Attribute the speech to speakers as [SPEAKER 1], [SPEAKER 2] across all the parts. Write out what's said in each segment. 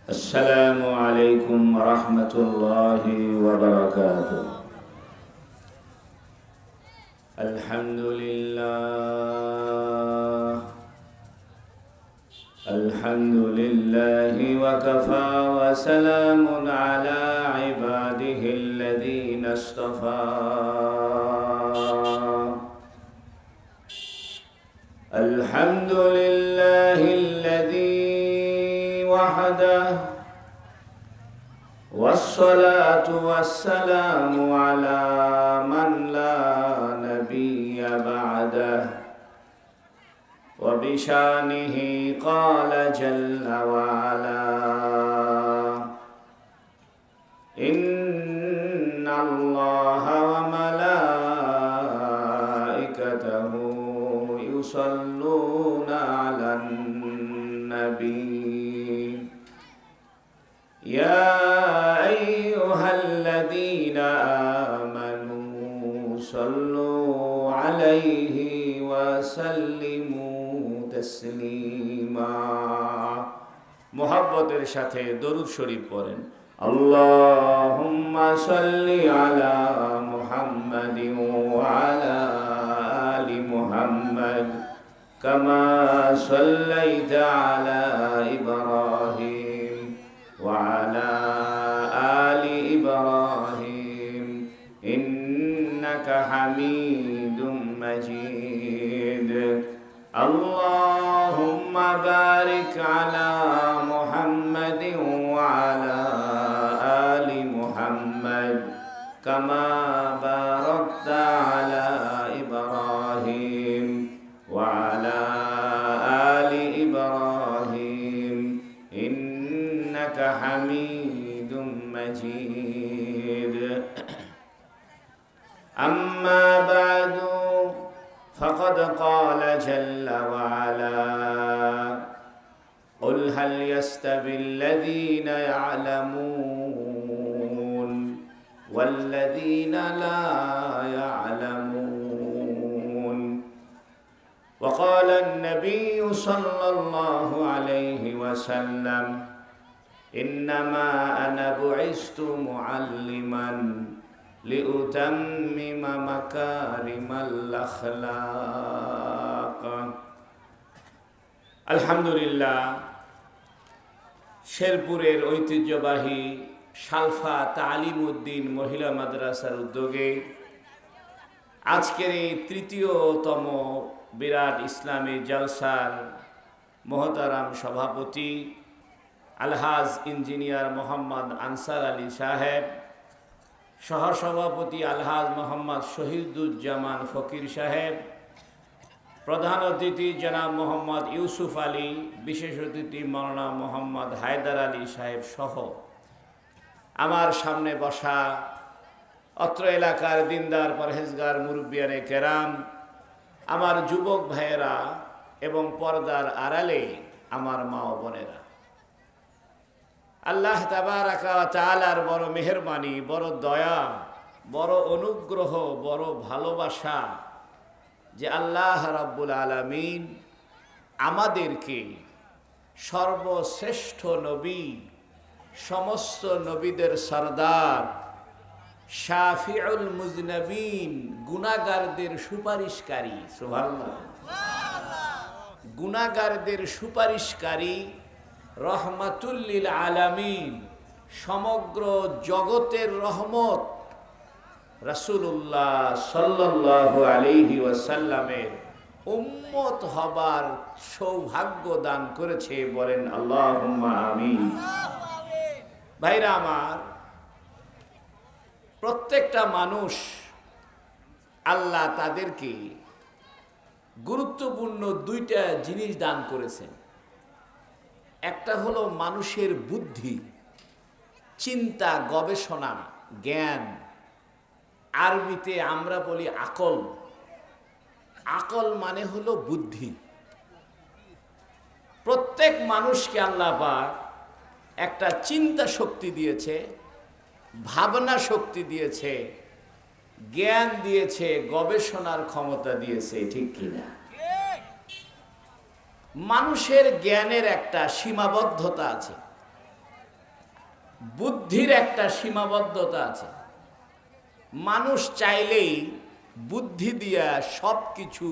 [SPEAKER 1] السلام عليكم ورحمة الله وبركاته. الحمد لله الحمد لله وكفى وسلام على عباده الذين اصطفى. الحمد لله الذي وحده والصلاة والسلام على من لا نبي بعده وبشانه قال جل وعلا إن الله وملائكته يصلون على النبي يا أيها الذين آمنوا صلوا عليه وسلموا تسليما. محبতের সাথে দরুদ শরীফ পড়েন। আল্লাহুম্মা সাল্লি আলা মুহাম্মাদিন ওয়া আলা আলি মুহাম্মাদ কামা সাল্লাইতা আলা ইব্রাহিম ওয়া আলা আলি ইব্রাহিম ইন্নাকা হামিদুম মাজিদ. আল্লাহুম্মা বারিক আলা মুহাম্মাদিন ওয়া আলা আলি মুহাম্মাদ কামা বারাকতা আলা ইব্রাহিম ওয়া আলা আলি ইব্রাহিম ইন্নাকা হামিদুম মাজিদ. আম্মা বা'দু فقد قال جل وعلا قل هل يستوي الذين يعلمون والذين لا يعلمون. وقال النبي صلى الله عليه وسلم إنما أنا بعثت معلما لأتمم مكارم الأخلاق. আলহামদুলিল্লাহ, শেরপুরের ঐতিহ্যবাহী সালফা তালিম উদ্দিন মহিলা মাদ্রাসার উদ্যোগে আজকের এই তৃতীয়তম বিরাট ইসলামী জলসার মহতারাম সভাপতি আলহাজ ইঞ্জিনিয়ার মোহাম্মদ আনসার আলী সাহেব, সহসভাপতি আলহাজ মোহাম্মদ শহীদুজ্জামান ফকির সাহেব, প্রধান অতিথি জনাব মোহাম্মদ ইউসুফ আলী, বিশেষ অতিথি মাওলানা মোহাম্মদ হায়দার আলী সাহেব সহ আমার সামনে বসা অত্র এলাকার দিনদার পরহেজগার মুরব্বিয়ানে কেরাম, আমার যুবক ভাইয়েরা এবং পর্দার আড়ালে আমার মা ও বোনেরা, আল্লাহ তাবারাকা ওয়া তাআলার বড় মেহেরবানি, বড় দয়া, বড় অনুগ্রহ, বড় ভালোবাসা যে আল্লাহ রাব্বুল আলামিন আমাদেরকে সর্বশ্রেষ্ঠ নবী, সমস্ত নবীদের সরদার, শাফিউল মুজনবিন, গুনাহগারদের সুপারিশকারী, সুবহানাল্লাহ, গুনাহগারদের সুপারিশকারী, রহমাতুল লিল আলামিন, সমগ্র জগতের রহমত রাসূলুল্লাহ সাল্লাল্লাহু আলাইহি ওয়াসাল্লামের উম্মত হবার সৌভাগ্য দান করেছে, বলেন আল্লাহুম্মা আমিন। ভাইরা আমার, প্রত্যেকটা মানুষ আল্লাহ তাদেরকে গুরুত্বপূর্ণ দুইটা জিনিস দান করেছেন। একটা হলো মানুষের বুদ্ধি, চিন্তা, গবেষণা, জ্ঞান, আরবিতে আমরা বলি আকল। আকল মানে হলো বুদ্ধি। প্রত্যেক মানুষকে আল্লাহ পাক একটা চিন্তা শক্তি দিয়েছে, ভাবনা শক্তি দিয়েছে, জ্ঞান দিয়েছে, গবেষণার ক্ষমতা দিয়েছে, ঠিক কিনা? মানুষের জ্ঞানের একটা সীমাবদ্ধতা আছে। বুদ্ধির একটা সীমাবদ্ধতা আছে। মানুষ চাইলেই বুদ্ধি দিয়া সব কিছু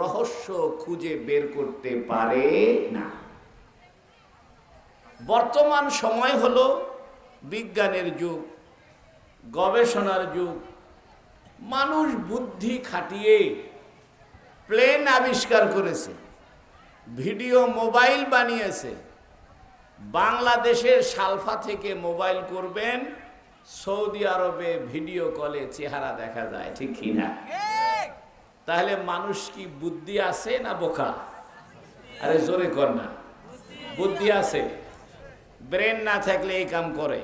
[SPEAKER 1] রহস্য খুঁজে বের করতে পারে না। বর্তমান সময় হলো বিজ্ঞানের যুগ, গবেষণার যুগ। মানুষ বুদ্ধি খাটিয়ে প্লেন আবিষ্কার করেছে, ভিডিও মোবাইল বানিয়েছে। বাংলাদেশের সালফা থেকে মোবাইল করবেন, সৌদি আরবে ভিডিও কলে চেহারা দেখা যায়, ঠিক কি না? তাহলে মানুষ কি বুদ্ধি আছে না বোকা? আরে জোরে কর না। বুদ্ধি আছে, ব্রেন না থাকলে এই কাম করে।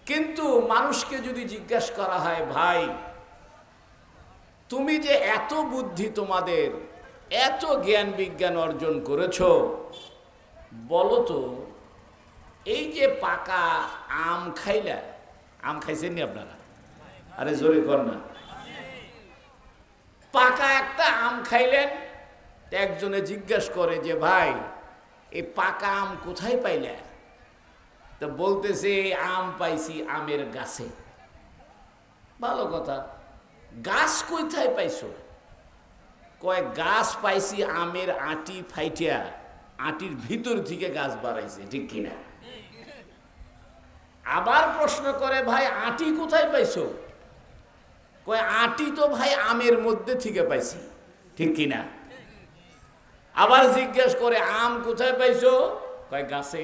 [SPEAKER 1] কিন্তু মানুষকে যদি জিজ্ঞাসা করা হয়, ভাই তুমি যে এত বুদ্ধি, তোমাদের এত জ্ঞান বিজ্ঞান অর্জন করেছো, বলো তো এই যে পাকা আম খাইলা, আম খাইছেন নি আপনারা? আরে জোরে কর না। পাকা একটা আম খাইলেন, একজনে জিজ্ঞাসা করে যে ভাই এই পাকা আম কোথায় পাইলে? তো বলতেছে আম পাইছি আমের গাছে। ভালো কথা, গাছ কোথায় পাইছো? কয় গাছ পাইছি আমের আটি ফাইটিয়া, আটির ভিতর থেকে গাছ বাড়াইছে, ঠিক কিনা? আবার প্রশ্ন করে ভাই আটি কোথায় পাইছো? কয় আটি তো ভাই আমের মধ্যে থেকে পাইছি, ঠিক কিনা? আবার জিজ্ঞেস করে আম কোথায় পাইছো? কয় গাছে।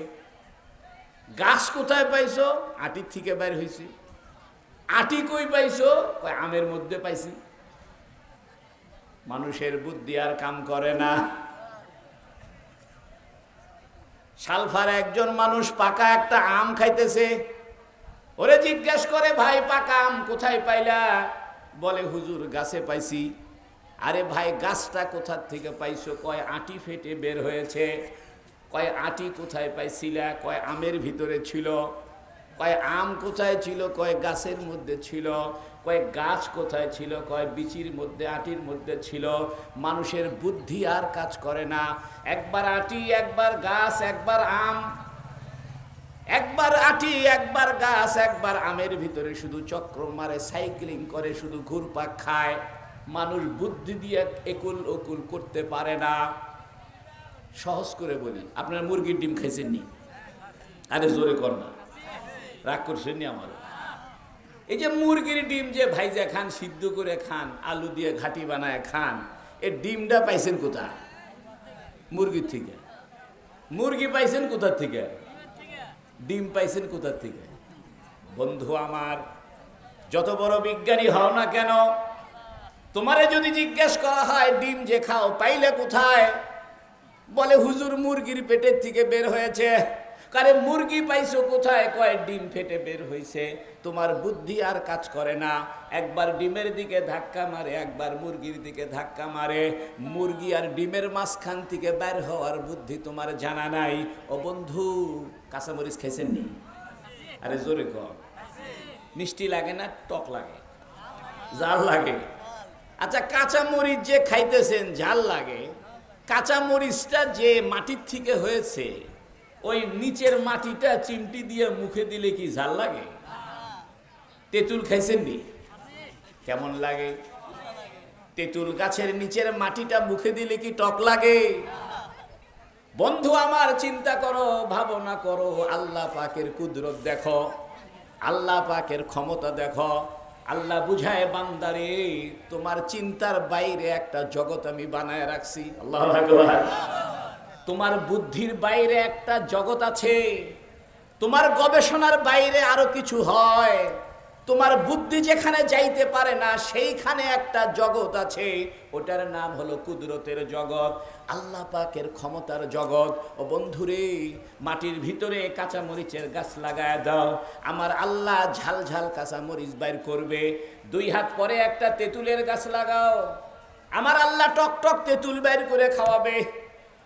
[SPEAKER 1] গাছ কোথায় পাইছো? আটির থেকে বের হয়েছে। আটি কই পাইছো? কয় আমের মধ্যে পাইছি। মানুষের বুদ্ধি আর কাম করে না। সালফার একজন মানুষ পাকা একটা আম খাইতেছে, ওরে জিজ্ঞেস করে ভাই পাকা আম কোথায় পাইলা? বলে হুজুর গাছে পাইছি। আরে ভাই গাছটা কোথার থেকে পাইছো? কয় আটি ফেটে বের হয়েছে। কয় আটি কোথায় পাইছিলা? কয় আমের ভিতরে ছিল। কয় আম কোথায় ছিল? কয় গাছের মধ্যে ছিল। কয় গাছ কোথায় ছিল? কয় বিচির মধ্যে, আটির মধ্যে ছিল। মানুষের বুদ্ধি আর কাজ করে না। একবার আটি, একবার গাছ, একবার আম, একবার আটি, একবার গাছ, একবার আমের ভিতরে শুধু চক্র মারে, সাইক্লিং করে, শুধু ঘুরপাক খায়। মানুষ বুদ্ধি দিয়ে একুল ওকুল করতে পারে না। সহজ করে বলি, আপনারা মুরগির ডিম খাইছেন নি? আরে জোরে কর না, রাগ করছেন নি আমার? এই যে মুরগির ডিম যে ভাইজা খান, সিদ্ধ করে খান, আলু দিয়ে ঘাটি বানায় খান, এই ডিমটা পাইছেন কোথায়? মুরগির থেকে। মুরগি পাইছেন কোথার থেকে? ডিম পাইছেন কোথার থেকে? বন্ধু আমার, যত বড় বিজ্ঞানী হও না কেন, তোমারে যদি জিজ্ঞেস করা হয় ডিম যে খাও পাইলে কোথায়? বলে হুজুর মুরগির পেটের থেকে বের হয়েছে। কারে মুরগি পাইছো কোথায়? কয় ডিম ফেটে বের হয়েছে। তোমার বুদ্ধি আর কাজ করে না। একবার ডিমের দিকে ধাক্কা মারে, একবার মুরগির দিকে ধাক্কা মারে। মুরগি আর ডিমের মাঝখান থেকে বের হওয়ার বুদ্ধি তোমার জানা নাই। ও বন্ধু, কাঁচামরিচ খাইছেন নি? আরে জোরে কর। মিষ্টি লাগে না টক লাগে? ঝাল লাগে। আচ্ছা, কাঁচামরিচ যে খাইতেছেন ঝাল লাগে, কাঁচামরিচটা যে মাটির থেকে হয়েছে, ওই নিচের মাটিটা চিমটি দিয়ে মুখে দিলে কি ঝাল লাগে? তেঁতুল খাইছেন নি? কেমন লাগে? তেঁতুল গাছের নিচের মাটিটা মুখে দিলে কি টক লাগে? বন্ধু আমার, চিন্তা করো, ভাবনা করো, আল্লাহ পাকের কুদরত দেখো, আল্লাহ পাকের ক্ষমতা দেখো। আল্লাহ বুঝায় বান্দারে, তোমার চিন্তার বাইরে একটা জগৎ আমি বানায় রাখছি। আল্লাহু আকবার। তোমার বুদ্ধির বাইরে একটা জগৎ আছে। তোমার গবেষণার বাইরে আরো কিছু হয়। তোমার বুদ্ধি যেখানে যাইতে পারে না, সেইখানে একটা জগৎ আছে। ওটার নাম হলো কুদরতের জগৎ, আল্লাহ পাকের ক্ষমতার জগৎ। ও বন্ধুরে, মাটির ভিতরে কাঁচা মরিচের গাছ লাগায় দাও, আমার আল্লাহ ঝাল ঝাল কাঁচা মরিচ বাইর করবে। 2 হাত পরে একটা তেঁতুলের গাছ লাগাও, আমার আল্লাহ টক টক তেঁতুল বাইর করে খাওয়াবে।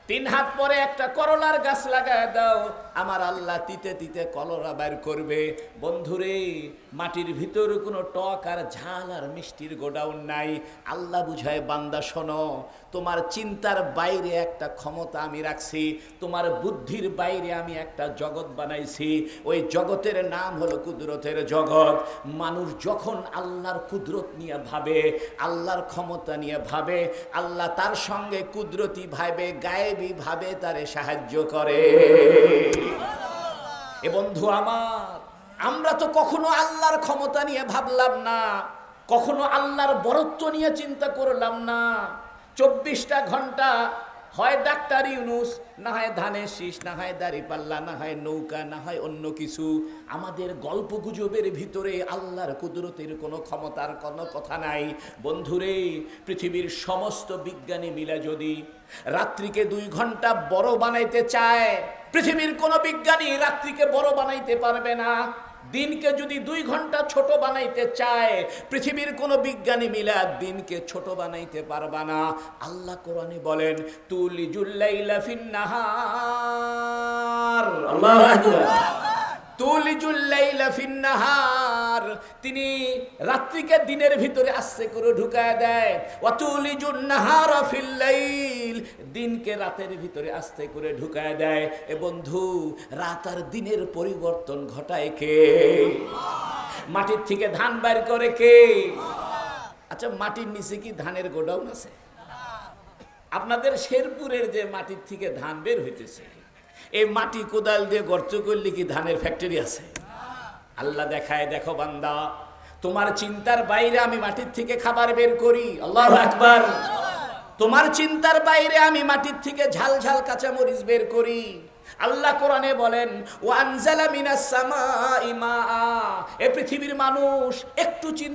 [SPEAKER 1] 3 হাত পরে একটা করলার গাছ লাগায় দাও, আমার আল্লাহ তিতে তিতে কলরা বাইর করবে। বন্ধুরে, মাটির ভিতরে কোনো টক আর ঝাল আর মিষ্টির গোডাউন নাই। আল্লাহ বুঝায় বান্দা শোনো, তোমার চিন্তার বাইরে একটা ক্ষমতা আমি রাখছি, তোমার বুদ্ধির বাইরে আমি একটা জগৎ বানাইছি। ওই জগতের নাম হলো কুদরতের জগৎ। মানুষ যখন আল্লাহর কুদরত নিয়ে ভাবে, আল্লাহর ক্ষমতা নিয়ে ভাবে, আল্লাহ তার সঙ্গে কুদরতি ভাবে, গায়েবী ভাবে তারে সাহায্য করে। এ বন্ধু আমার, আমরা তো কখনো আল্লাহর ক্ষমতা নিয়ে ভাবলাম না, কখনো আল্লাহর বরত্ব নিয়ে চিন্তা করলাম না। 24টা ঘন্টা হয় ডাক্তার ইউনুস, না হয় ধানের শীষ, না হয় দাড়িপাল্লা, না হয় নৌকা, না হয় অন্য কিছু। আমাদের গল্প গুজবের ভিতরে আল্লাহর কুদরতের কোনো ক্ষমতার কোনো কথা নাই। বন্ধুরে, পৃথিবীর সমস্ত বিজ্ঞানী মিলে যদি রাত্রিকে 2 ঘন্টা বড় বানাইতে চায়, পৃথিবীর কোনো বিজ্ঞানী রাত্রিকে বড় বানাইতে পারবে না। দিনকে যদি 2 ঘন্টা ছোট বানাইতে চায়, পৃথিবীর কোনো বিজ্ঞানী মিলা দিনকে ছোট বানাইতে পারবা না। আল্লাহ কোরআনে বলেন, তুলিজুল লাইলা ফিন নাহার, আল্লাহু আকবার, তুলিজুল লাইলা ফিন নাহার, তিনি রাত্রিকে দিনের ভিতরে আস্তে করে ঢুকায় দেয়। ওয়া তুলিজুন নাহারা ফিল লাইল, দিনকে রাতের ভিতরে আস্তে করে ঢুকায় দেয়। এ বন্ধু, রাত আর দিনের পরিবর্তন ঘটায় কে? মাটির থেকে ধান বের করে কে? আচ্ছা, মাটির নিচে কি ধানের গোডাউন আছে? আপনাদের শেরপুরের যে মাটির থেকে ধান বের হইতেছে, এই মাটি কোদাল দিয়ে গর্ত করলে কি ধানের ফ্যাক্টরি আছে? আল্লাহ দেখায়, দেখো বান্দা, তোমার চিন্তার বাইরে আমি মাটির থেকে খাবার বের করি। আল্লাহু আকবার। তোমার চিন্তার বাইরে আমি মাটির থেকে ঝাল ঝাল কাঁচা মরিচ বের করি। আল্লাহ কোরআনে বলেন, ওয়া আনজালা মিনাস সামাই মা। এ পৃথিবীর মানুষ, একটু চিন্তা